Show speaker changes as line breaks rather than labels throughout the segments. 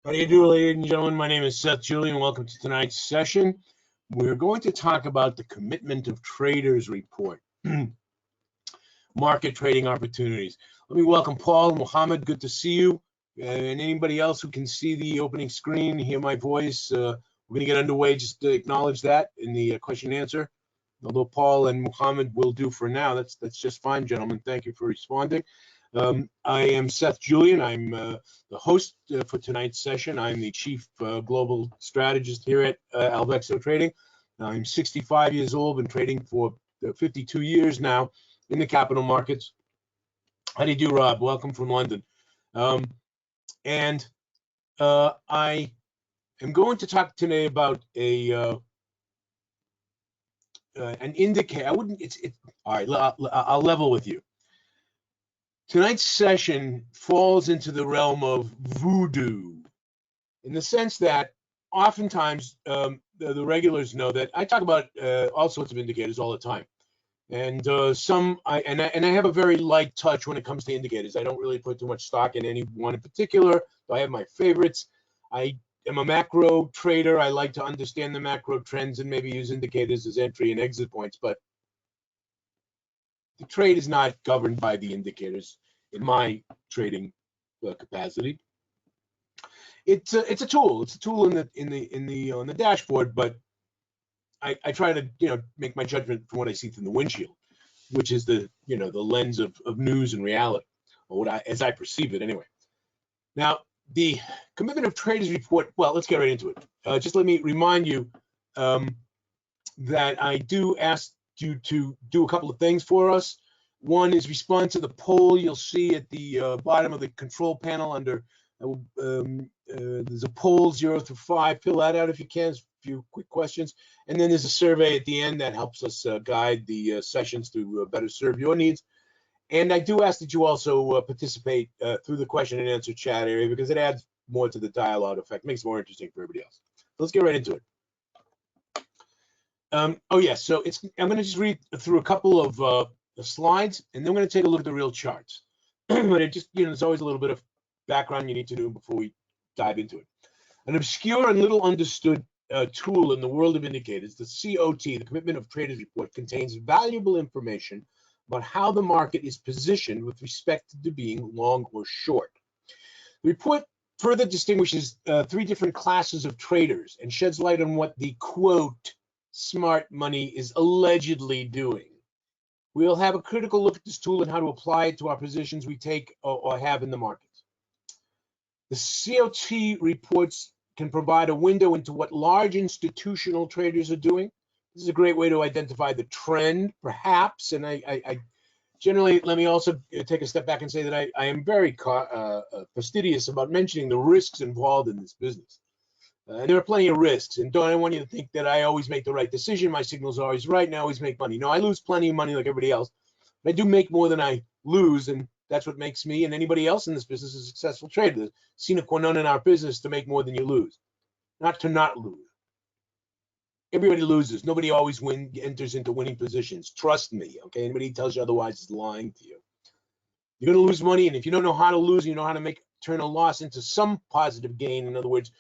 How do you do, ladies and gentlemen? My name is Seth Julian. Welcome to tonight's session. We're going to talk about the Commitment of Traders report, market trading opportunities. Let me welcome Paul, Mohammed. Good to see you. And anybody else who can see the opening screen, hear my voice. We're going to get underway. Just to acknowledge that in the question and answer. Although Paul and Mohammed will do for now. That's just fine, gentlemen. Thank you for responding. I am Seth Julian. I'm the host for tonight's session. I'm the Chief Global Strategist here at Alvexo Trading. I'm 65 years old, been trading for 52 years now in the capital markets. How do you do, Rob? Welcome from London. I am going to talk today about an indicator. All right, I'll level with you. Tonight's session falls into the realm of voodoo, in the sense that oftentimes the regulars know that I talk about all sorts of indicators all the time, and I have a very light touch when it comes to indicators. I don't really put too much stock in any one in particular. I have my favorites. I am a macro trader. I like to understand the macro trends and maybe use indicators as entry and exit points, but the trade is not governed by the indicators in my trading capacity. It's a tool. It's a tool on the dashboard, but I try to make my judgment from what I see through the windshield, which is the the lens of news and reality, or as I perceive it anyway. Now, the Commitment of Traders report. Well, let's get right into it. Just let me remind you that I do ask you to do a couple of things for us. One is respond to the poll you'll see at the bottom of the control panel under there's a poll 0 through 5. Fill that out if you can. A few quick questions, and then there's a survey at the end that helps us guide the sessions to better serve your needs. And I do ask that you also participate through the question and answer chat area, because it adds more to the dialogue effect, makes it more interesting for everybody else. So let's get right into it. Oh yes, so I'm going to just read through a couple of the slides, and then we're going to take a look at the real charts. But it just, there's always a little bit of background you need to do before we dive into it. An obscure and little understood tool in the world of indicators, the COT, the Commitment of Traders report, contains valuable information about how the market is positioned with respect to being long or short. The report further distinguishes 3 different classes of traders and sheds light on what the, quote, smart money is allegedly doing. We'll have a critical look at this tool and how to apply it to our positions we take or have in the markets. The COT reports can provide a window into what large institutional traders are doing. This is a great way to identify the trend, perhaps. And I generally, let me also take a step back and say that I am very fastidious about mentioning the risks involved in this business. And there are plenty of risks, and I want you to think that I always make the right decision. My signals are always right, and I always make money. No, I lose plenty of money like everybody else, but I do make more than I lose, and that's what makes me and anybody else in this business a successful trader. The sine qua non in our business to make more than you lose, not to not lose. Everybody loses. Nobody always enters into winning positions. Trust me, okay? Anybody who tells you otherwise is lying to you. You're going to lose money, and if you don't know how to lose, you know how to turn a loss into some positive gain. In other words,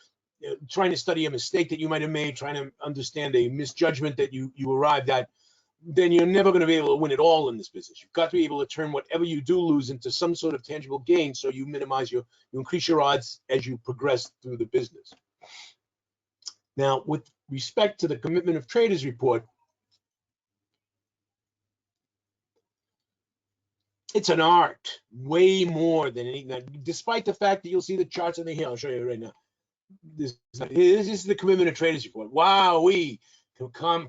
trying to study a mistake that you might have made, trying to understand a misjudgment that you arrived at, then you're never going to be able to win it all in this business. You've got to be able to turn whatever you do lose into some sort of tangible gain, so you increase your odds as you progress through the business. Now, with respect to the Commitment of Traders report, it's an art, way more than anything. Despite the fact that you'll see the charts on the hill, I'll show you right now. This is the Commitment of Traders report. Wow,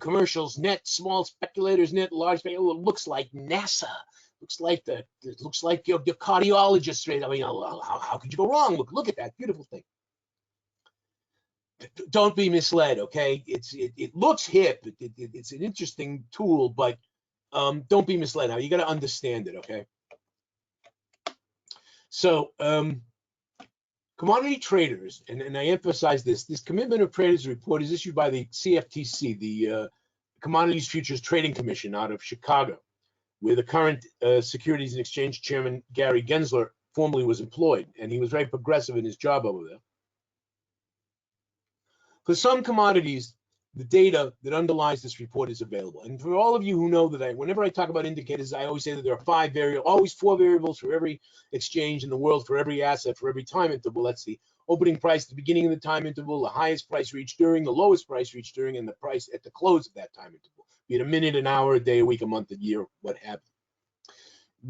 commercials, net, small speculators, net, large speculators. It looks like NASA. It looks like your cardiologist. Right? I mean, how could you go wrong? Look at that beautiful thing. Don't be misled, okay? It looks hip. It's an interesting tool, but don't be misled. Now you got to understand it, okay? So. Commodity traders, and I emphasize this Commitment of Traders report is issued by the CFTC, the Commodities Futures Trading Commission out of Chicago, where the current Securities and Exchange Chairman, Gary Gensler, formerly was employed, and he was very progressive in his job over there. For some commodities, the data that underlies this report is available. And for all of you who know that whenever I talk about indicators, I always say that there are always four variables for every exchange in the world, for every asset, for every time interval. That's the opening price at the beginning of the time interval, the highest price reached during, the lowest price reached during, and the price at the close of that time interval, be it a minute, an hour, a day, a week, a month, a year, what have you.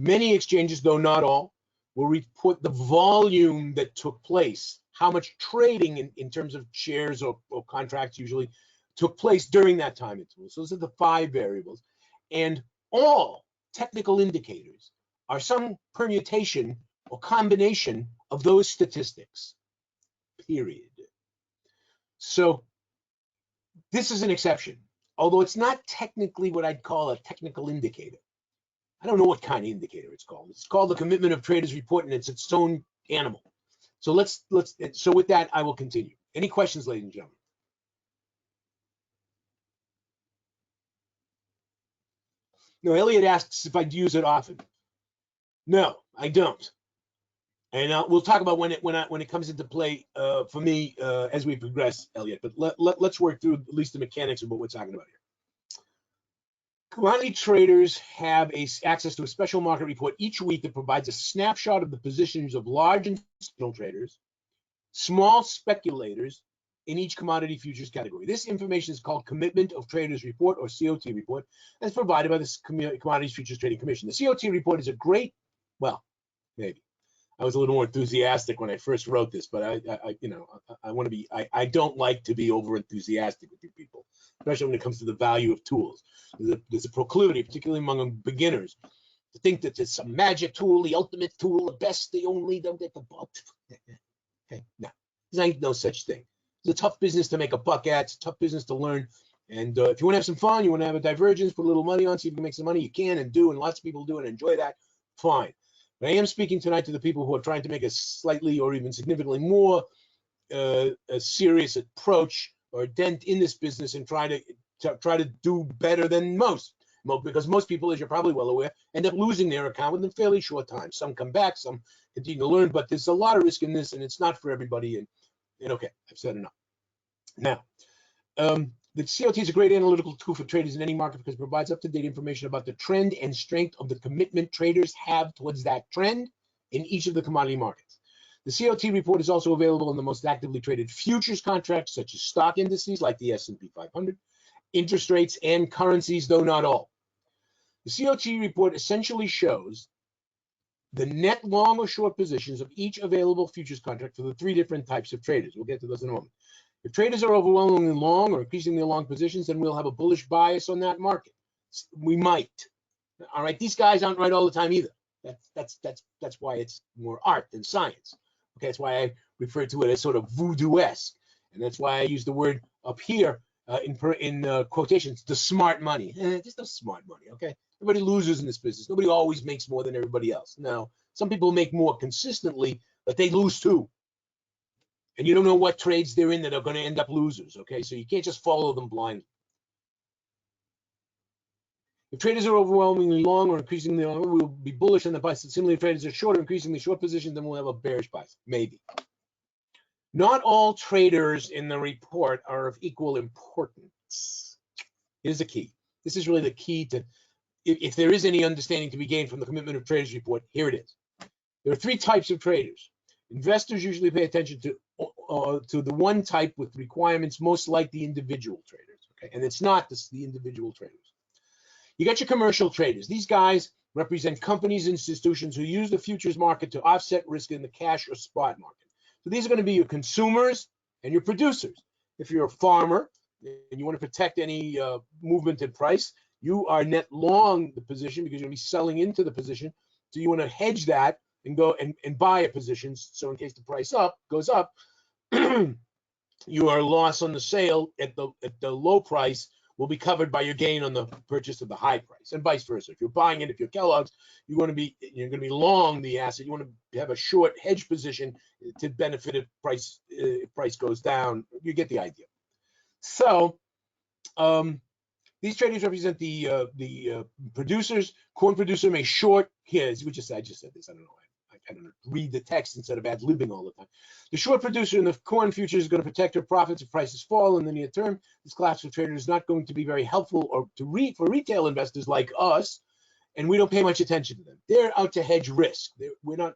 Many exchanges, though not all, will report the volume that took place, how much trading in terms of shares or contracts usually took place during that time interval. So those are the five variables. And all technical indicators are some permutation or combination of those statistics, period. So this is an exception, although it's not technically what I'd call a technical indicator. I don't know what kind of indicator it's called. It's called the Commitment of Traders Report, and it's its own animal. So so with that, I will continue. Any questions, ladies and gentlemen? No, Elliot asks if I'd use it often. No, I don't. And we'll talk about when it comes into play for me as we progress, Elliot. But let's work through at least the mechanics of what we're talking about here. Commodity traders have access to a special market report each week that provides a snapshot of the positions of large institutional traders, small speculators in each commodity futures category. This information is called Commitment of Traders Report, or COT report, and it's provided by the Commodities Futures Trading Commission. The COT report is a great, well, maybe. I was a little more enthusiastic when I first wrote this, but I want to be, I don't like to be over enthusiastic with you people, especially when it comes to the value of tools. There's a proclivity, particularly among beginners, to think that it's some magic tool, the ultimate tool, the best, the only, okay, no, there ain't no such thing. It's a tough business to make a buck at. It's a tough business to learn. And if you want to have some fun, you want to have a divergence, put a little money on, see if you can make some money, you can and do, and lots of people do and enjoy that, fine. But I am speaking tonight to the people who are trying to make a slightly or even significantly more a serious approach or dent in this business and try to do better than most. Because most people, as you're probably well aware, end up losing their account within a fairly short time. Some come back, some continue to learn, but there's a lot of risk in this, and it's not for everybody. And okay, I've said enough. Now, the COT is a great analytical tool for traders in any market because it provides up-to-date information about the trend and strength of the commitment traders have towards that trend in each of the commodity markets. The COT report is also available in the most actively traded futures contracts, such as stock indices like the S&P 500, interest rates, and currencies, though not all. The COT report essentially shows the net long or short positions of each available futures contract for the three different types of traders. We'll get to those in a moment. If traders are overwhelmingly long or increasingly long positions, then we'll have a bullish bias on that market. We might. All right, these guys aren't right all the time either. That's why it's more art than science. Okay, that's why I refer to it as sort of voodoo-esque, and that's why I use the word up here in quotations, the smart money. There's no smart money. Okay, everybody loses in this business. Nobody always makes more than everybody else. Now, some people make more consistently, but they lose too. And you don't know what trades they're in that are going to end up losers, okay? So you can't just follow them blindly. If traders are overwhelmingly long or increasingly long, we'll be bullish on the bias. Similarly, if traders are short or increasingly short position, then we'll have a bearish bias, maybe. Not all traders in the report are of equal importance. Here's the key. This is really the key to, if there is any understanding to be gained from the Commitment of Traders report, here it is. There are three types of traders. Investors usually pay attention to the one type with requirements most like the individual traders, okay? And it's not the individual traders. You got your commercial traders. These guys represent companies, institutions who use the futures market to offset risk in the cash or spot market. So these are going to be your consumers and your producers. If you're a farmer and you want to protect any movement in price, you are net long the position because you're going to be selling into the position. So you want to hedge that and go and buy a position. So in case the price goes up, your loss on the sale at the low price will be covered by your gain on the purchase of the high price, and vice versa. If you're buying it, if you're Kellogg's, you're going to be long the asset. You want to have a short hedge position to benefit if price goes down. You get the idea. So these traders represent the producers. Corn producer may short. I just said this. I don't know. I don't know, read the text instead of ad-libbing all the time. The short producer in the corn futures is going to protect her profits if prices fall in the near term. This class of trader is not going to be very helpful for retail investors like us, and we don't pay much attention to them. They're out to hedge risk. We're not.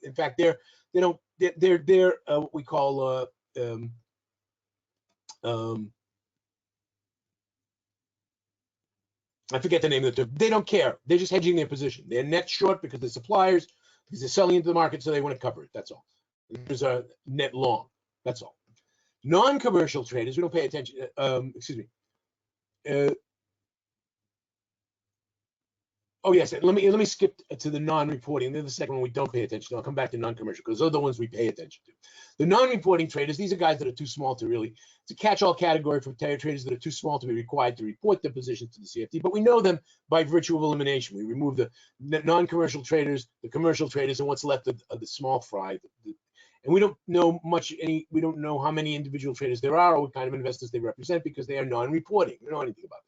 In fact, they're what we call I forget the name of it. They don't care. They're just hedging their position. They're net short because they're suppliers, because they're selling into the market, so they want to cover it. That's all. There's a net long. That's all. Non-commercial traders, we don't pay attention. Excuse me. Oh yes, let me skip to the non-reporting. They're the second one we don't pay attention to. I'll come back to non-commercial because those are the ones we pay attention to. The non-reporting traders, these are guys that are too small to really. It's a catch-all category for traders that are too small to be required to report their positions to the CFD. But we know them by virtue of elimination. We remove the non-commercial traders, the commercial traders, and what's left of the small fry. And we don't know we don't know how many individual traders there are or what kind of investors they represent because they are non-reporting. We don't know anything about them.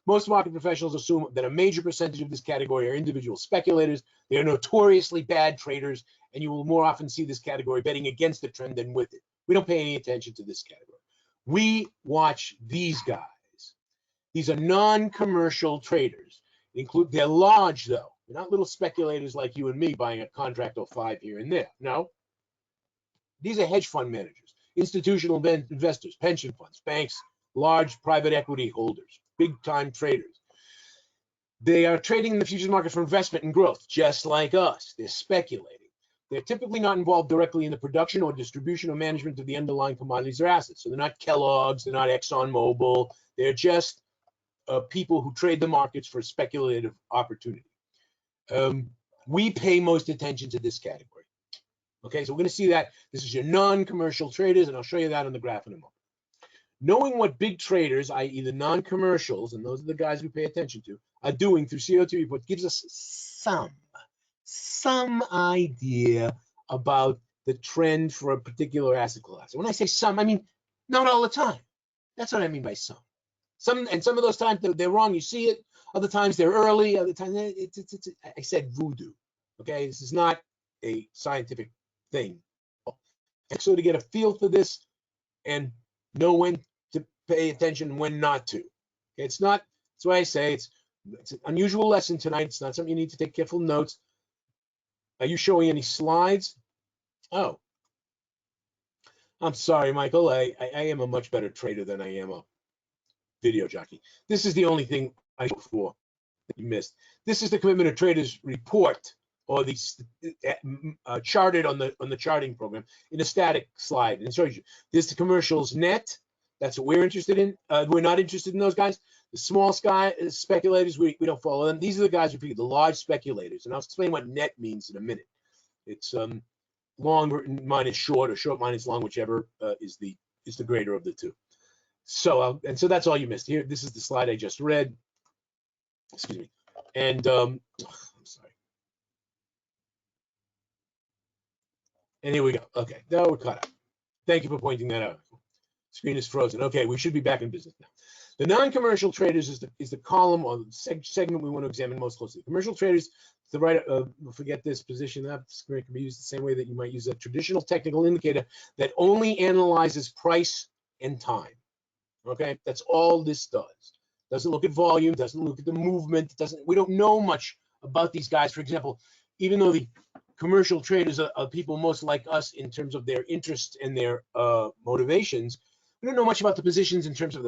Most market professionals assume that a major percentage of this category are individual speculators. They are notoriously bad traders, and you will more often see this category betting against the trend than with it. We don't pay any attention to this category. We watch these guys. These are non-commercial traders. They're large, though. They're not little speculators like you and me buying a contract or 5 here and there. No. These are hedge fund managers, institutional investors, pension funds, banks, large private equity holders, big-time traders. They are trading in the futures market for investment and growth, just like us. They're speculating. They're typically not involved directly in the production or distribution or management of the underlying commodities or assets. So they're not Kellogg's, they're not ExxonMobil. They're just people who trade the markets for speculative opportunity. We pay most attention to this category. Okay, so we're going to see that. This is your non-commercial traders, and I'll show you that on the graph in a moment. Knowing what big traders, i.e. the non-commercials, and those are the guys we pay attention to, are doing through CO2 reports gives us some idea about the trend for a particular asset class. And when I say some, I mean not all the time. That's what I mean by some. Some of those times they're wrong. You see it. Other times they're early. Other times I said voodoo. Okay, this is not a scientific thing. And so to get a feel for this and know when to pay attention and when not to. Okay, it's not. That's why I say it's an unusual lesson tonight. It's not something you need to take careful notes. Are you showing any slides? Oh, I'm sorry, Michael. I am a much better trader than I am a video jockey. This is the only thing I go for that you missed. This is the Commitment of Traders report, or the charted on the charting program in a static slide. And it shows you this is the commercials net. That's what we're interested in. We're not interested in those guys. The small speculators, we don't follow them. These are the guys who pick the large speculators. And I'll explain what net means in a minute. It's long minus short, or short minus long, whichever is the greater of the two. So so that's all you missed here. This is the slide I just read. Excuse me. And I'm sorry. And here we go. Okay, now we're caught up. Thank you for pointing that out. Screen is frozen. Okay, we should be back in business now. The non-commercial traders is the column or the segment we want to examine most closely. Commercial traders, the right, forget this position. That screen can be used the same way that you might use a traditional technical indicator that only analyzes price and time. Okay, that's all this does. Doesn't look at volume, doesn't look at the movement, we don't know much about these guys. For example, even though the commercial traders are people most like us in terms of their interests and their motivations, we don't know much about the positions in terms of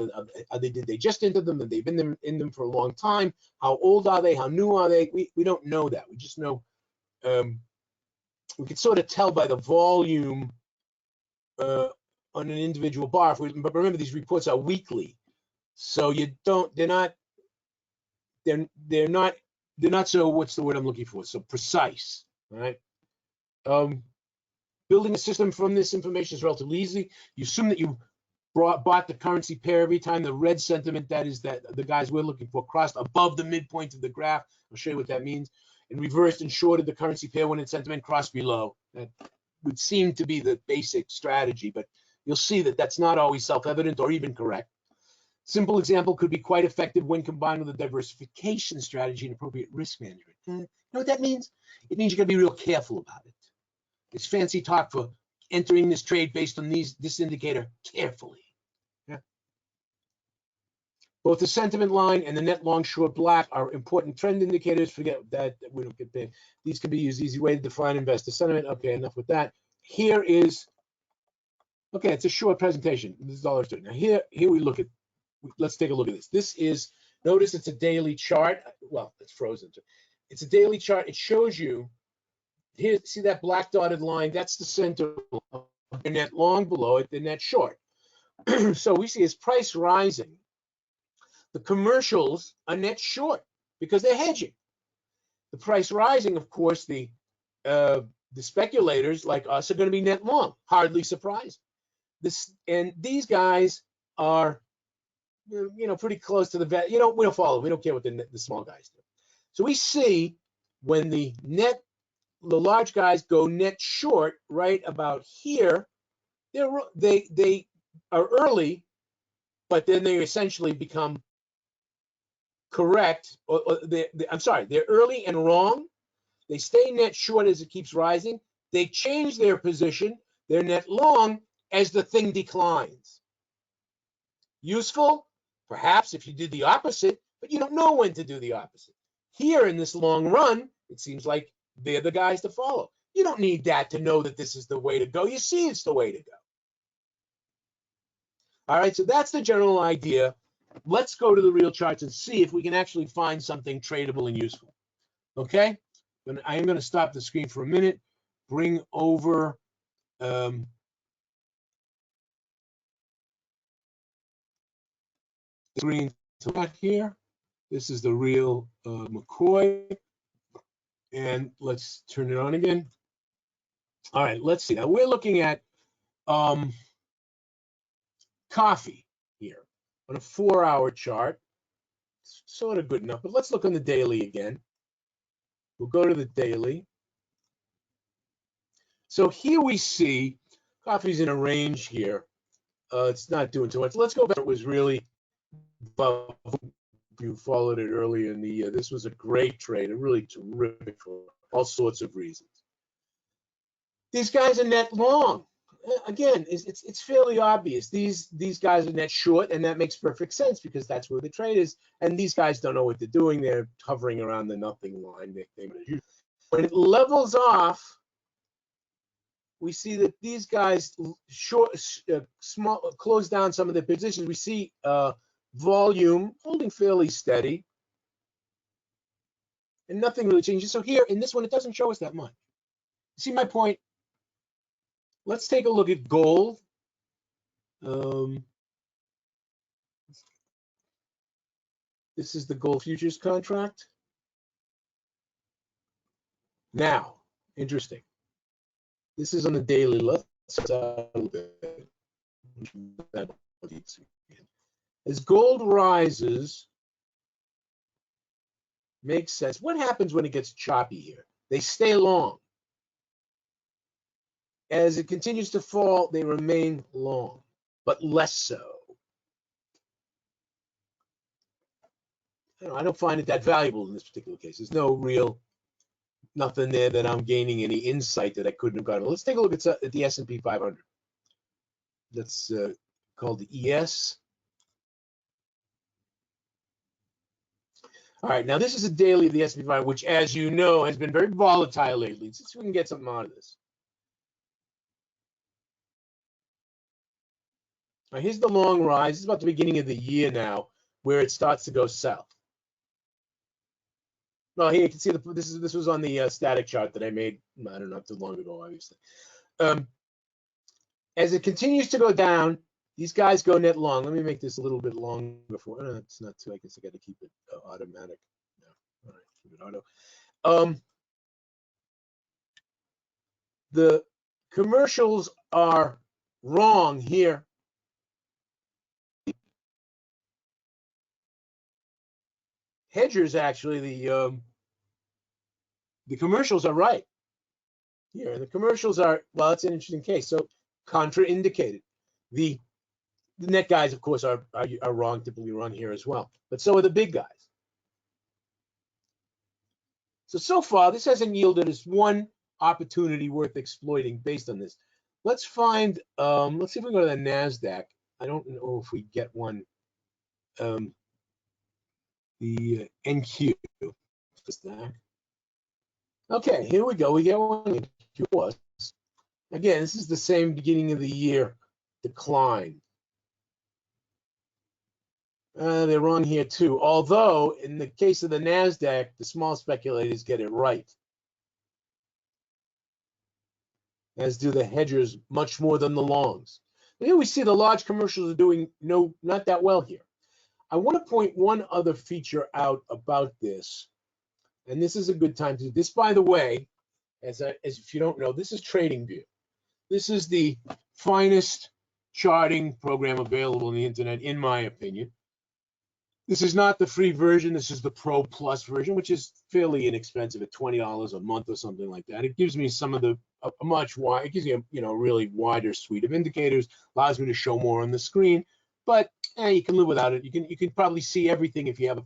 did they just enter them, and they've been in them for a long time, how old are they, how new are they? We don't know that. We just know we can sort of tell by the volume on an individual bar. But remember, these reports are weekly, so they're not so, what's the word I'm looking for? So precise, all right? Building a system from this information is relatively easy. You assume that you bought the currency pair every time the red sentiment, that is that the guys we're looking for, crossed above the midpoint of the graph. I'll show you what that means. And reversed and shorted the currency pair when its sentiment crossed below. That would seem to be the basic strategy, but you'll see that that's not always self-evident or even correct. Simple example could be quite effective when combined with a diversification strategy and appropriate risk management. You know what that means? It means you're going to be real careful about it. It's fancy talk for entering this trade based on this indicator carefully. Yeah. Both the sentiment line and the net long short black are important trend indicators. Forget that, we don't get paid. These can be used easy way to define investor sentiment. Okay, enough with that. Here is, okay, it's a short presentation. This is all I'm doing. Now here we look at, let's take a look at this. This is, notice it's a daily chart. Well, it's frozen. It's a daily chart. It shows you, here, see that black dotted line? That's the center of the net long, below it, the net short. So we see as price rising, the commercials are net short because they're hedging. The price rising, of course, the speculators like us are going to be net long. Hardly surprising. And these guys are, you know, pretty close to the vet. You know, we don't follow. We don't care what the small guys do. So we see when the large guys go net short right about here, they are early, but then they essentially become correct. I'm sorry, they're early and wrong. They stay net short as it keeps rising. They change their position. They're net long as the thing declines. Useful? Perhaps if you did the opposite, but you don't know when to do the opposite. Here in this long run, it seems like they're the guys to follow. You don't need that to know that this is the way to go. You see it's the way to go. All right, so that's the general idea. Let's go to the real charts and see if we can actually find something tradable and useful. Okay, I am going to stop the screen for a minute, bring over screen to that here. This is the real McCoy. And let's turn it on again. All right, let's see. Now we're looking at coffee here on a 4-hour chart. It's sort of good enough, but let's look on the daily again. We'll go to the daily. So here we see coffee's in a range here. It's not doing too much. Let's go back. It was really, you followed it earlier in the year. This was a great trade, a really terrific for all sorts of reasons. These guys are net long. Again, it's fairly obvious. These guys are net short, and that makes perfect sense because that's where the trade is. And these guys don't know what they're doing. They're hovering around the nothing line. When it levels off, we see that these guys close down some of their positions. We see volume holding fairly steady, and nothing really changes. So here in this one, it doesn't show us that much. See my point? Let's take a look at gold. This is the gold futures contract. Now, interesting. This is on the daily. Let's as gold rises, makes sense. What happens when it gets choppy here? They stay long. As it continues to fall, they remain long, but less so. I don't find it that valuable in this particular case. There's no real, nothing there that I'm gaining any insight that I couldn't have gotten. Let's take a look at the S&P 500. That's called the ES. All right, now this is a daily of the S&P 500, which, as you know, has been very volatile lately. Let's see if we can get something out of this. All right, here's the long rise. It's about the beginning of the year now, where it starts to go south. Well, here you can see this was on the static chart that I made, I don't know, not too long ago, obviously. As it continues to go down, these guys go net long. Let me make this a little bit longer for. It's not too. I guess I got to keep it automatic. No, all right, keep it auto. The commercials are wrong here. Hedgers, actually, the commercials are right here. The commercials are, well, it's an interesting case. So contraindicated. The The net guys, of course, are wrong, typically run here as well, but so are the big guys. So far, this hasn't yielded us one opportunity worth exploiting based on this. Let's find, let's see if we go to the NASDAQ. I don't know if we get one. The NQ. Okay, here we go. We get one NQ plus. Again, this is the same beginning of the year decline. They're wrong here too. Although, in the case of the NASDAQ, the small speculators get it right. As do the hedgers much more than the longs. And here we see the large commercials are doing not that well here. I want to point one other feature out about this. And this is a good time to do this, by the way, as if you don't know, this is TradingView. This is the finest charting program available on the internet, in my opinion. This is not the free version. This is the Pro Plus version, which is fairly inexpensive at $20 a month or something like that. It gives me some of the it gives me a really wider suite of indicators, allows me to show more on the screen, but you can live without it. You can probably see everything if you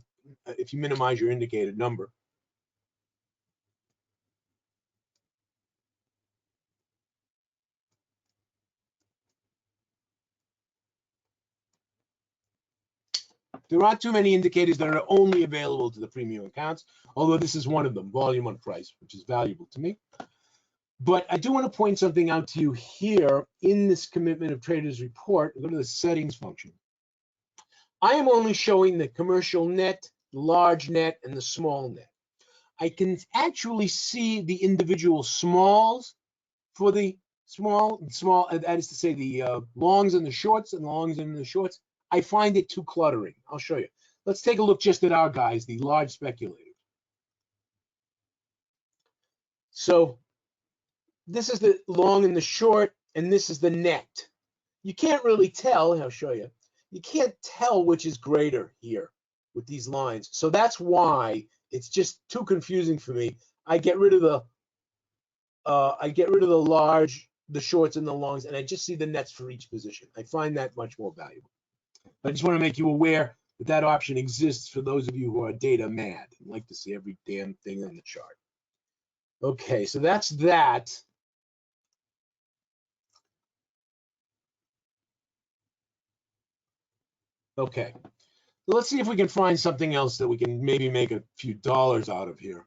minimize your indicated number. There aren't too many indicators that are only available to the premium accounts, although this is one of them, volume on price, which is valuable to me. But I do want to point something out to you here in this commitment of traders report. Go to the settings function. I am only showing the commercial net, the large net, and the small net. I can actually see the individual smalls for the small, that is to say the longs and the shorts, and the longs and the shorts. I find it too cluttering. I'll show you. Let's take a look just at our guys, the large speculators. So this is the long and the short, and this is the net. You can't really tell. I'll show you. You can't tell which is greater here with these lines. So that's why it's just too confusing for me. I get rid of the large, the shorts, and the longs, and I just see the nets for each position. I find that much more valuable. I just want to make you aware that that option exists for those of you who are data mad and like to see every damn thing on the chart. Okay, so that's that. Okay, so let's see if we can find something else that we can maybe make a few dollars out of here.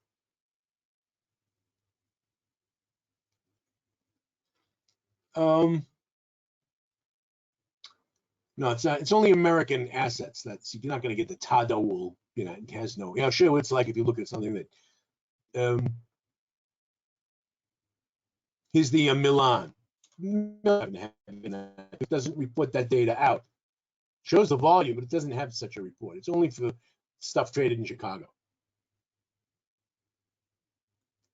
No, it's not. It's only American assets. You're not going to get the Tadawul. It has no. I'll show you what it's like if you look at something that. Here's the Milan. It doesn't report that data out. It shows the volume, but it doesn't have such a report. It's only for stuff traded in Chicago.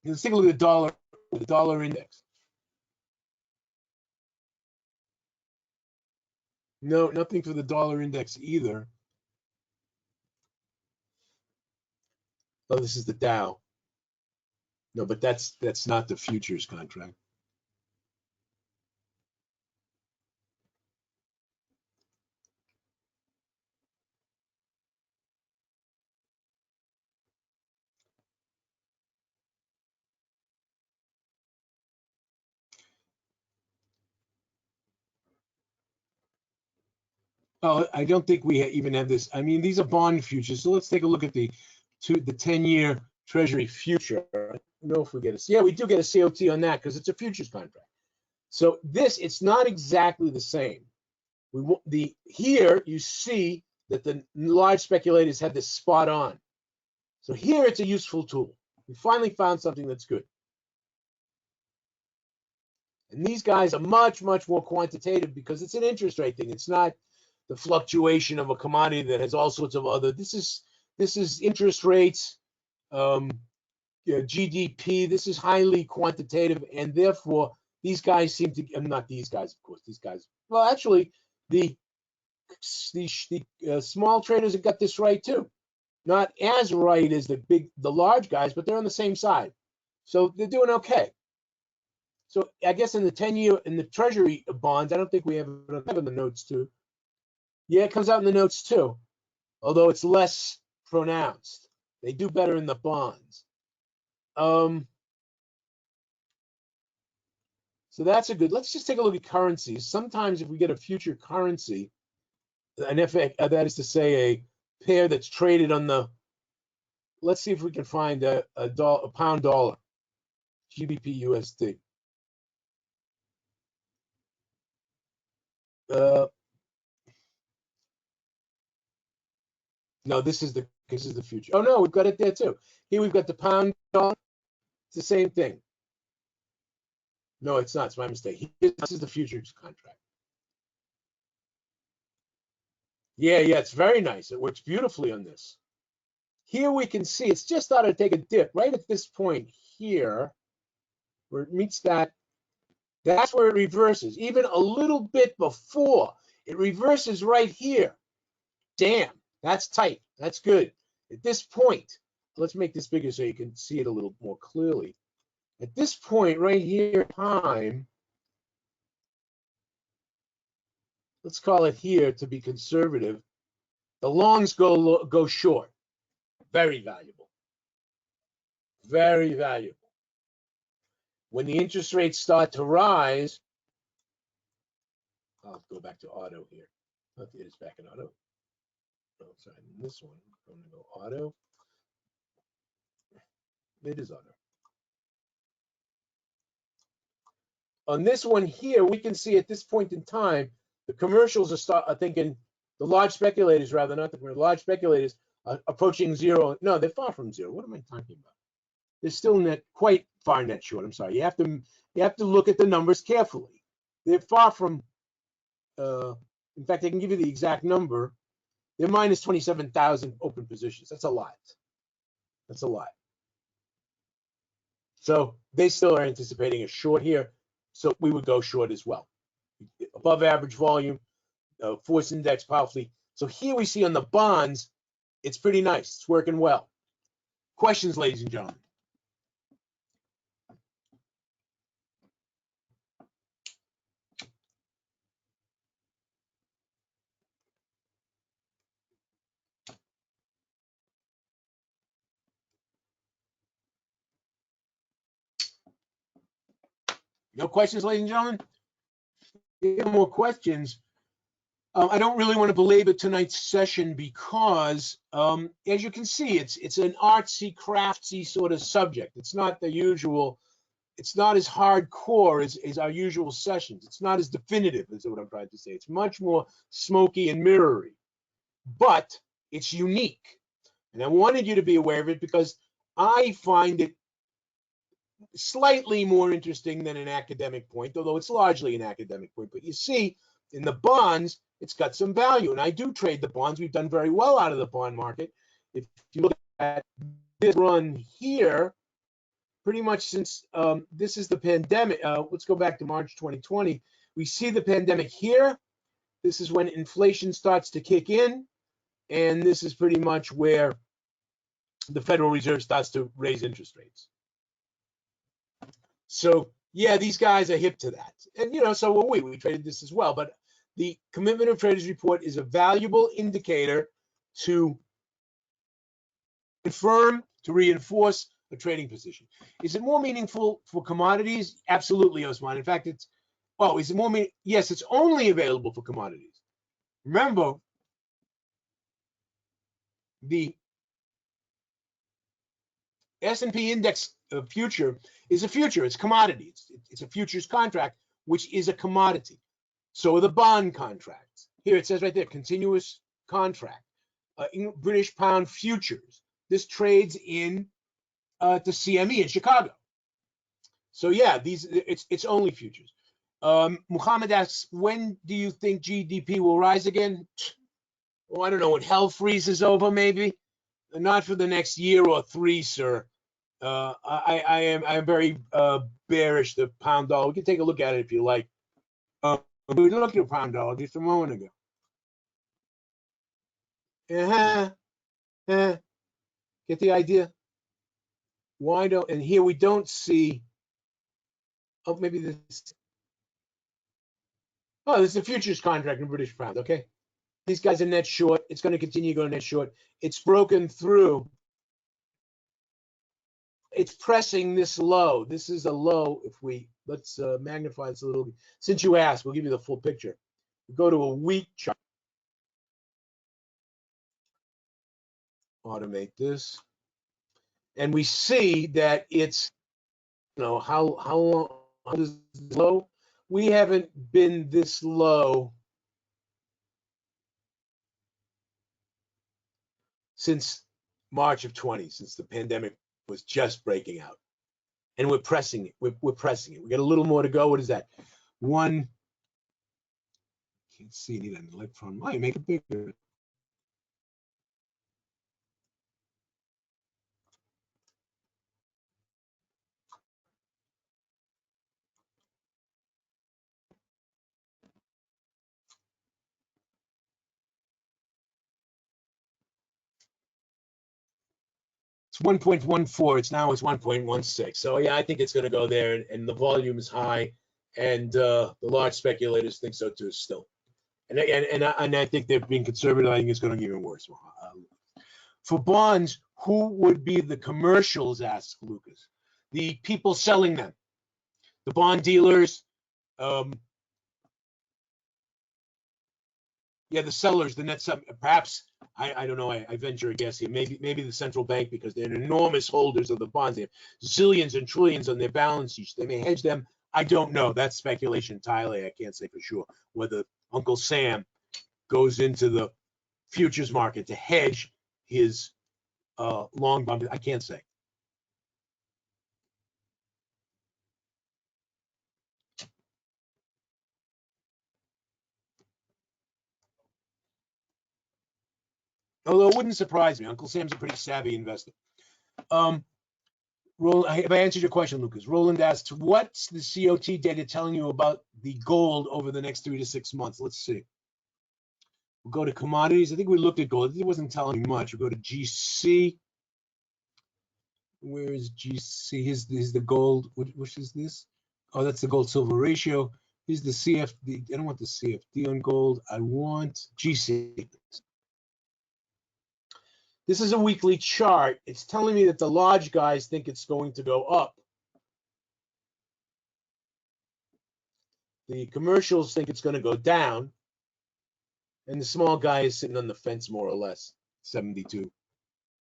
Let's take a look at the dollar index. No, nothing for the dollar index either. Oh, this is the Dow. No, but that's not the futures contract. Oh, I don't think we even have this. I mean, these are bond futures. So let's take a look at the 10-year Treasury future. I don't know if we get yeah, we do get a COT on that because it's a futures contract. So it's not exactly the same. Here you see that the large speculators have this spot on. So here it's a useful tool. We finally found something that's good. And these guys are much, much more quantitative because it's an interest rate thing. It's not the fluctuation of a commodity that has all sorts of other. This is interest rates, GDP. This is highly quantitative, and therefore these guys seem to. Not these guys, of course. These guys. Well, actually, the small traders have got this right too. Not as right as the large guys, but they're on the same side, so they're doing okay. So I guess in the 10-year in the Treasury bonds, I don't think we have it in the notes too. Yeah, it comes out in the notes too, although it's less pronounced. They do better in the bonds. So that's a good, let's just take a look at currencies. Sometimes if we get a future currency, an FX, that is to say a pair that's traded on the, let's see if we can find a pound dollar, GBP USD. No, this is the future. Oh no, we've got it there too. Here we've got the pound dollar. It's the same thing. No, it's not. It's my mistake. This is the futures contract. Yeah, it's very nice. It works beautifully on this. Here we can see it's just started to take a dip right at this point here, where it meets that. That's where it reverses. Even a little bit before, it reverses right here. Damn, that's tight. That's good. At this point, let's make this bigger so you can see it a little more clearly. At this point right here, time, let's call it here to be conservative. The longs go short. Very valuable. Very valuable. When the interest rates start to rise, I'll go back to auto here. Okay, it's back in auto. Oh, sorry, this one. I'm going to go auto. It is auto. On this one here, we can see at this point in time, the commercials are thinking, the large speculators, rather, not the large speculators, are approaching zero. No, they're far from zero. What am I talking about? They're still net quite far net short. I'm sorry. You have to look at the numbers carefully. They're far from. In fact, I can give you the exact number. They're minus 27,000 open positions. That's a lot. That's a lot. So they still are anticipating a short here. So we would go short as well. Above average volume, force index powerfully. So here we see on the bonds, it's pretty nice. It's working well. Questions, ladies and gentlemen? No questions, ladies and gentlemen? If you have more questions, I don't really want to belabor tonight's session because, as you can see, it's an artsy, craftsy sort of subject. It's not the usual. It's not as hardcore as our usual sessions. It's not as definitive, is what I'm trying to say. It's much more smoky and mirrory, but it's unique. And I wanted you to be aware of it because I find it slightly more interesting than an academic point, although it's largely an academic point. But you see, in the bonds, it's got some value. And I do trade the bonds. We've done very well out of the bond market. If you look at this run here, pretty much since this is the pandemic, let's go back to March 2020. We see the pandemic here. This is when inflation starts to kick in. And this is pretty much where the Federal Reserve starts to raise interest rates. So yeah, these guys are hip to that. And so were we. We traded this as well. But the Commitment of Traders report is a valuable indicator to confirm, to reinforce a trading position. Is it more meaningful for commodities? Absolutely, Osman. In fact, is it more meaningful? Yes, it's only available for commodities. Remember, the S&P index future is a future. It's commodities. It's a futures contract, which is a commodity. So are the bond contracts. Here it says right there, continuous contract. British pound futures. This trades in the CME in Chicago. So yeah, it's only futures. Muhammad asks, when do you think GDP will rise again? Oh, I don't know, when hell freezes over, maybe. Not for the next year or three, sir. I am very bearish the pound dollar. We can take a look at it if you like. We looked at pound dollar just a moment ago. Get the idea? Why don't? And here we don't see. Oh, maybe this. Oh, this is a futures contract in British pound. Okay. these guys are net short. It's going to continue going net short. It's broken through. It's pressing this low. This is a low. If we let's magnify this a little. Since you asked, we'll give you the full picture. We go to a week chart. Automate this, and we see that it's, you know, how long is low? We haven't been this low since March of 20, since the pandemic was just breaking out, and we're pressing it. We're pressing it. We got a little more to go. What is that? One. Can't see. Need an electron. Might make it bigger. It's 1.14. It's 1.16. So yeah, I think it's going to go there, and the volume is high, and the large speculators think so too still. And I think they're being conservative. I think it's going to get even worse. For bonds, who would be the commercials? Asks Lucas. The people selling them, the bond dealers. Yeah, the sellers, the net sub, perhaps, I don't know, I venture a guess here, maybe the central bank, because they're enormous holders of the bonds. They have zillions and trillions on their balance sheets. They may hedge them. I don't know. That's speculation entirely. I can't say for sure whether Uncle Sam goes into the futures market to hedge his long bond. I can't say. Although it wouldn't surprise me. Uncle Sam's a pretty savvy investor. Have I answered your question, Lucas? Roland asks, what's the COT data telling you about the gold over the next 3 to 6 months? Let's see. We'll go to commodities. I think we looked at gold. It wasn't telling me much. We'll go to GC. Where is GC? Here's the gold. Which is this? Oh, that's the gold silver ratio. Here's the CFD. I don't want the CFD on gold. I want GC. This is a weekly chart. It's telling me that the large guys think it's going to go up. The commercials think it's going to go down. And the small guy is sitting on the fence, more or less. 72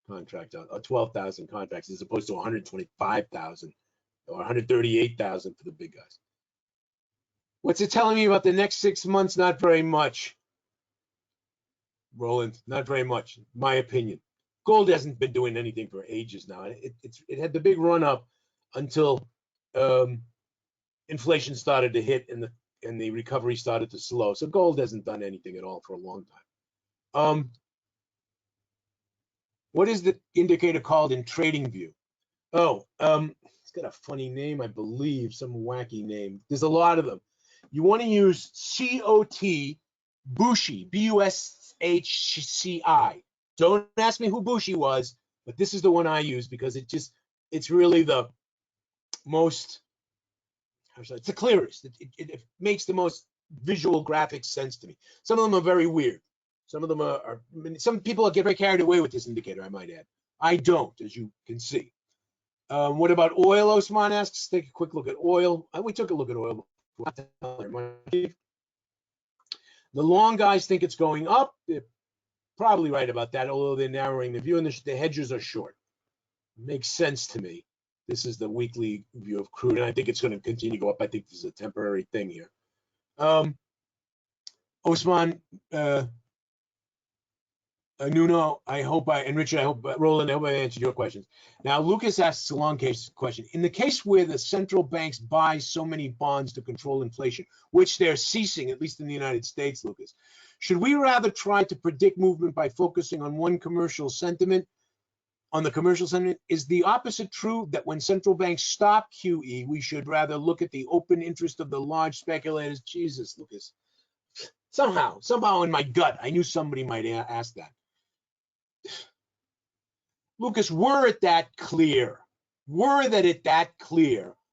contracts, 12,000 contracts, as opposed to 125,000 or 138,000 for the big guys. What's it telling me about the next 6 months? Not very much, Roland. Not very much, in my opinion. Gold hasn't been doing anything for ages now. It had the big run up until inflation started to hit and the recovery started to slow. So gold hasn't done anything at all for a long time. What is the indicator called in TradingView? Oh, it's got a funny name, I believe, some wacky name. There's a lot of them. You want to use COT Bushi, BUSHCI. Don't ask me who Bushi was, but this is the one I use because it's really the most, it's the clearest. It makes the most visual graphic sense to me. Some of them are very weird. Some of them are some people get very carried away with this indicator, I might add. I don't, as you can see. What about oil, Osman asks? Take a quick look at oil. We took a look at oil before. The long guys think it's going up. They're probably right about that, although they're narrowing the view, and the hedgers are short. Makes sense to me. This is the weekly view of crude, and I think it's going to continue to go up. I think this is a temporary thing here. Osman, Nuno, and Richard, Roland, I hope I answered your questions. Now, Lucas asks a long case question. In the case where the central banks buy so many bonds to control inflation, which they're ceasing, at least in the United States, Lucas, should we rather try to predict movement by focusing on the commercial sentiment? Is the opposite true, that when central banks stop QE, we should rather look at the open interest of the large speculators? Jesus, Lucas. Somehow in my gut, I knew somebody might ask that. Lucas, were it that clear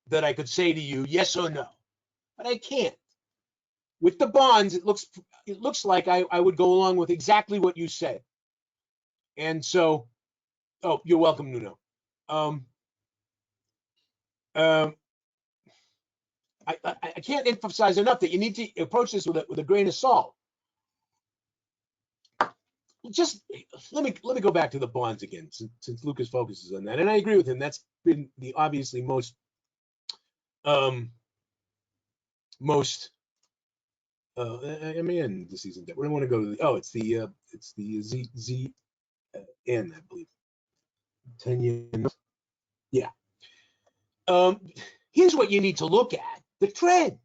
that I could say to you yes or no, but I can't. With the bonds, it looks like I would go along with exactly what you said. And so, oh, you're welcome, Nuno. I can't emphasize enough that you need to approach this with a grain of salt. Just let me go back to the bonds again, since Lucas focuses on that, and I agree with him. That's been the obviously most I mean, this isn't that. We don't want to go to the. Oh, it's the ZN, I believe. 10 years. Yeah. Here's what you need to look at: the trend.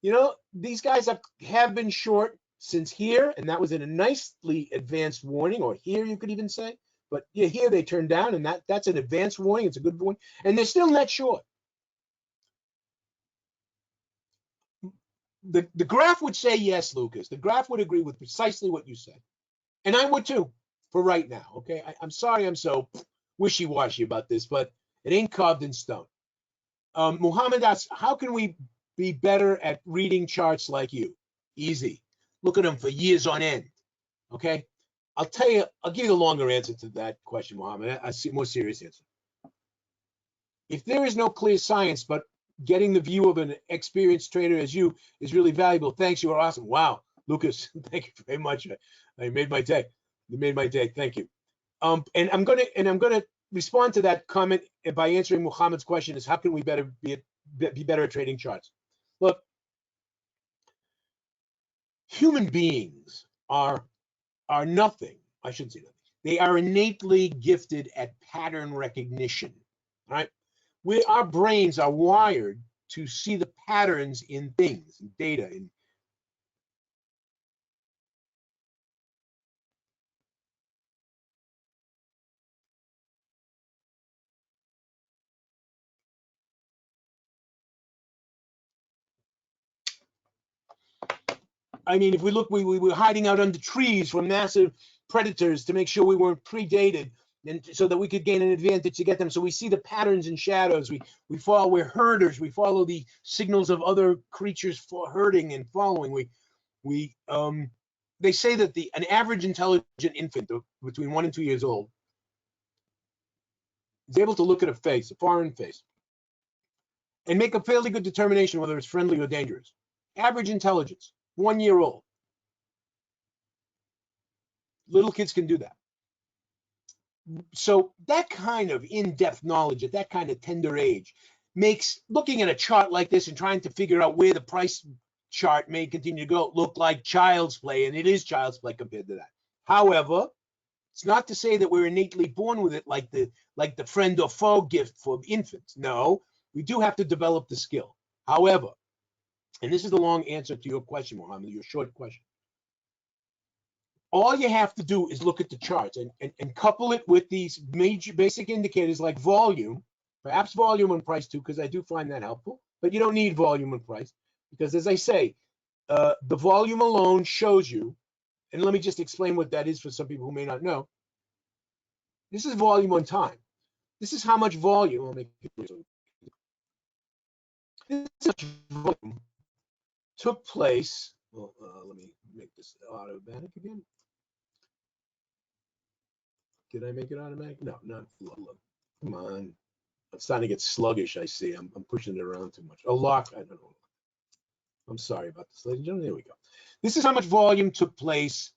You know, these guys have been short since here, and that was in a nicely advanced warning, or here you could even say. But yeah, here they turned down, and that's an advanced warning. It's a good warning, and they're still net short. The graph would say yes, Lucas. The graph would agree with precisely what you said, and I would too for right now. Okay, I'm sorry I'm so wishy-washy about this, but it ain't carved in stone. Muhammad asks, how can we be better at reading charts like you? Easy. Look at them for years on end. Okay, I'll give you the longer answer to that question, Muhammad. I see a more serious answer. If there is no clear science, but getting the view of an experienced trader as you is really valuable. Thanks, you are awesome. Wow, Lucas, thank you very much. I made my day. You made my day. Thank you. And I'm gonna respond to that comment by answering Muhammad's question: is how can we be better at trading charts? Look, human beings are nothing. I shouldn't say nothing. They are innately gifted at pattern recognition. All right. Our brains are wired to see the patterns in things, in data. I mean, if we look, we were hiding out under trees from massive predators to make sure we weren't predated, and so that we could gain an advantage to get them. So we see the patterns and shadows. We're herders. We follow the signals of other creatures for herding and following. They say that an average intelligent infant between 1 and 2 years old is able to look at a foreign face, and make a fairly good determination whether it's friendly or dangerous. Average intelligence, 1 year old. Little kids can do that. So that kind of in-depth knowledge at that kind of tender age makes looking at a chart like this and trying to figure out where the price chart may continue to go look like child's play, and it is child's play compared to that. However, it's not to say that we're innately born with it like the friend or foe gift for infants. No, we do have to develop the skill. However, and this is the long answer to your question, Mohammed, your short question. All you have to do is look at the charts and couple it with these major basic indicators like volume, perhaps volume and price too, because I do find that helpful. But you don't need volume and price because, as I say, the volume alone shows you, and let me just explain what that is for some people who may not know. This is volume on time. This is how much volume. I'll make it this is how much volume took place. Well, let me make this automatic again. Did I make it automatic? No, not low. Come on. I'm starting to get sluggish, I see. I'm pushing it around too much. A lock, I don't know. I'm sorry about this, ladies and gentlemen. There we go. This is how much volume took place.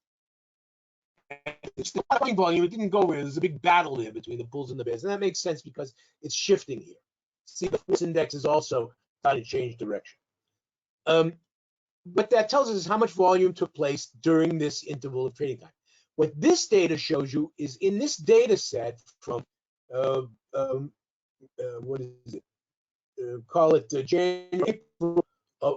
It's the volume. It didn't go where there's a big battle there between the bulls and the bears. And that makes sense because it's shifting here. See, this index is also trying to change direction. What that tells us is how much volume took place during this interval of trading time. What this data shows you is in this data set from, what is it? Call it January, April,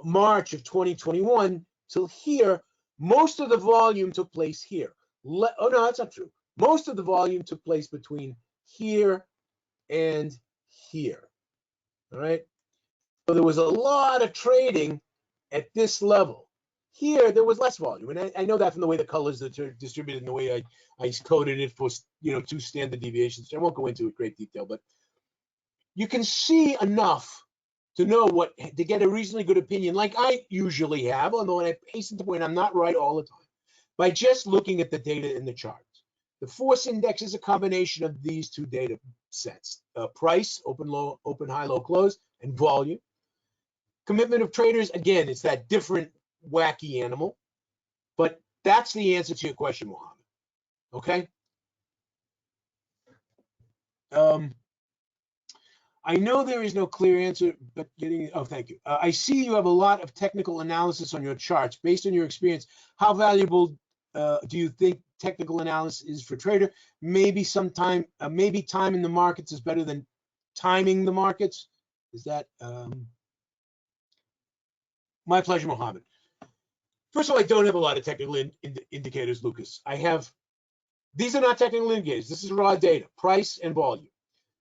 March of 2021 till here, most of the volume took place here. Oh, no, that's not true. Most of the volume took place between here and here. All right. So there was a lot of trading at this level. Here, there was less volume, and I know that from the way the colors are distributed and the way I coded it for 2 standard deviations. I won't go into it in great detail, but you can see enough to know to get a reasonably good opinion, like I usually have, although I hasten to point I'm not right all the time, by just looking at the data in the charts. The force index is a combination of these two data sets: price, open, low, open, high, low, close, and volume. Commitment of traders, again, it's that different wacky animal, but that's the answer to your question, Mohammed. Okay. I know there is no clear answer, but thank you. I see you have a lot of technical analysis on your charts. Based on your experience, how valuable do you think technical analysis is for trader? Maybe time in the markets is better than timing the markets. Is that my pleasure, Mohammed? First of all, I don't have a lot of technical indicators, Lucas. These are not technical indicators. This is raw data, price and volume.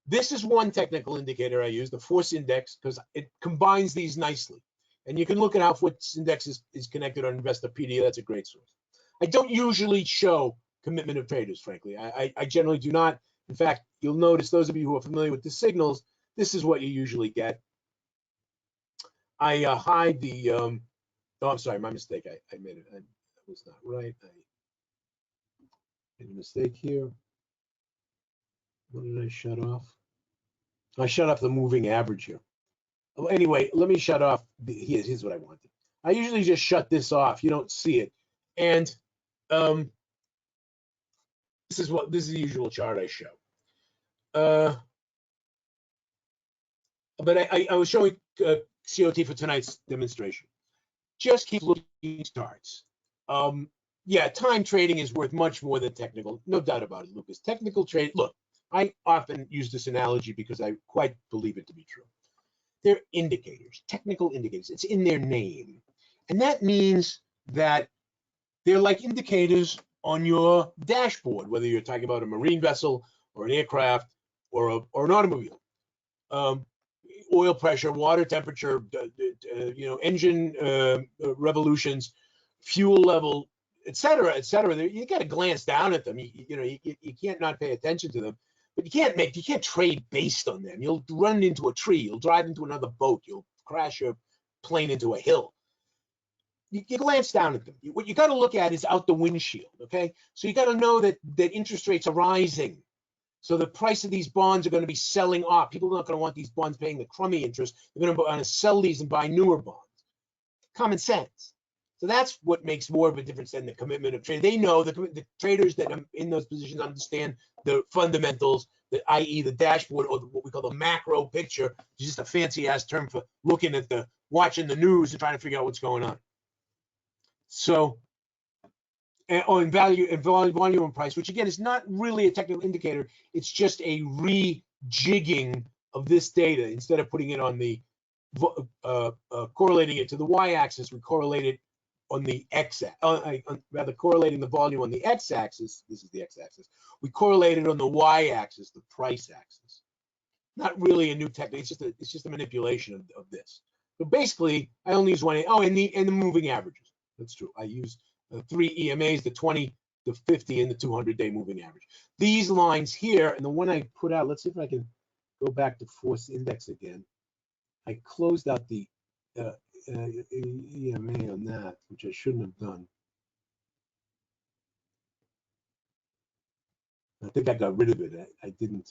This is one technical indicator I use, the force index, because it combines these nicely. And you can look at how force index is connected on Investopedia. That's a great source. I don't usually show commitment of traders, frankly. I generally do not. In fact, you'll notice, those of you who are familiar with the signals, this is what you usually get. I hide the, oh, I'm sorry, my mistake. I made it. That was not right. I made a mistake here. What did I shut off? I shut off the moving average here. Well, anyway, let me shut off. Here's what I wanted. I usually just shut this off. You don't see it. And this is the usual chart I show. But I was showing COT for tonight's demonstration. Just keep looking at charts. Yeah, time trading is worth much more than technical. No doubt about it, Lucas. Technical trade, look, I often use this analogy because I quite believe it to be true. They're indicators, technical indicators. It's in their name. And that means that they're like indicators on your dashboard, whether you're talking about a marine vessel or an aircraft or an automobile. Oil pressure, water temperature, engine revolutions, fuel level, et cetera, et cetera. You got to glance down at them. You can't not pay attention to them, but you can't trade based on them. You'll run into a tree. You'll drive into another boat. You'll crash your plane into a hill. You glance down at them. What you got to look at is out the windshield. Okay, so you got to know that interest rates are rising. So the price of these bonds are going to be selling off. People are not going to want these bonds paying the crummy interest. They're going to want to sell these and buy newer bonds. Common sense. So that's what makes more of a difference than the commitment of trade. They know the traders that are in those positions understand the fundamentals, i.e. the dashboard, or what we call the macro picture, which is just a fancy ass term for looking at watching the news and trying to figure out what's going on. So, in value and volume and price, which again is not really a technical indicator. It's just a rejigging of this data. Instead of putting it on the correlating it to the y-axis, we correlate it on the rather correlating the volume on the x-axis. This is the x-axis. We correlate it on the y-axis, the price axis. Not really a new technique. It's just a manipulation of this. But basically, I only use one. Oh, and the moving averages. That's true. I use 3 EMAs, the 20, the 50, and the 200-day moving average. These lines here, and the one I put out, let's see if I can go back to force index again. I closed out the EMA on that, which I shouldn't have done. I think I got rid of it. I didn't.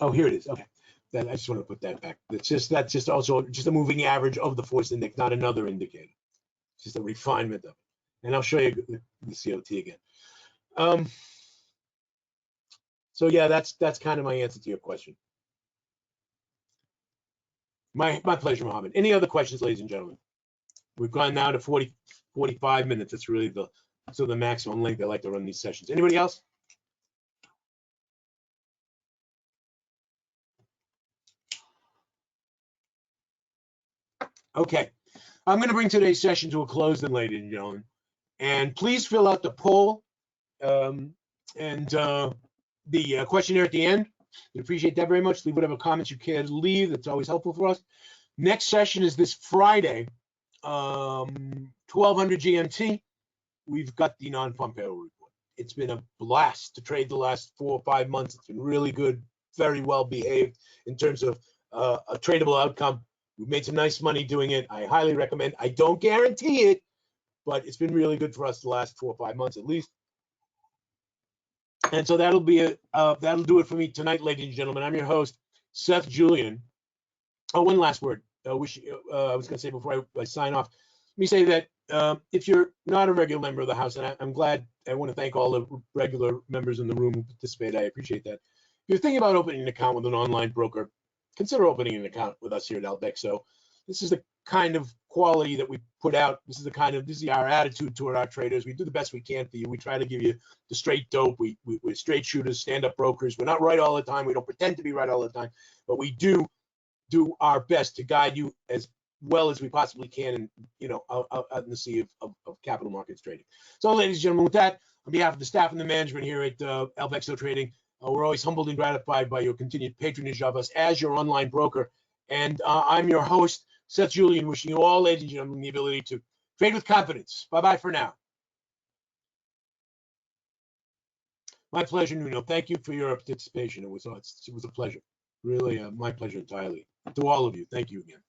Oh, here it is. Okay. I just want to put that back. That's just also just a moving average of the force index, not another indicator. It's just a refinement of it. And I'll show you the COT again. So yeah, that's kind of my answer to your question. My pleasure, Mohammed. Any other questions, ladies and gentlemen? We've gone now to 45 minutes. That's really the maximum length I like to run these sessions. Anybody else? Okay, I'm going to bring today's session to a close then, ladies and gentlemen. And please fill out the poll and the questionnaire at the end. We appreciate that very much. Leave whatever comments you care to leave. That's always helpful for us. Next session is this Friday, 1200 GMT. We've got the non-farm payroll report. It's been a blast to trade the last 4 or 5 months. It's been really good. very well behaved in terms of a tradable outcome. We've made some nice money doing it. I highly recommend. I don't guarantee it, but it's been really good for us the last 4 or 5 months at least. And so that'll do it for me tonight, ladies and gentlemen. I'm your host, Seth Julian. Oh, one last word. I was going to say before I sign off. Let me say that if you're not a regular member of the house, and I'm glad, I want to thank all the regular members in the room who participate. I appreciate that. If you're thinking about opening an account with an online broker, consider opening an account with us here at Alvexo. This is the kind of quality that we put out. This is our attitude toward our traders. We do the best we can for you. We try to give you the straight dope. We're straight shooters, stand-up brokers. We're not right all the time. We don't pretend to be right all the time, but we do our best to guide you as well as we possibly can, out in the sea of capital markets trading. So, ladies and gentlemen, with that, on behalf of the staff and the management here at Alvexo Trading, we're always humbled and gratified by your continued patronage of us as your online broker. And I'm your host, Seth Julian, wishing you all, ladies and gentlemen, the ability to trade with confidence. Bye-bye for now. My pleasure, Nuno. Thank you for your participation. It was a pleasure. Really, my pleasure entirely. To all of you, thank you again.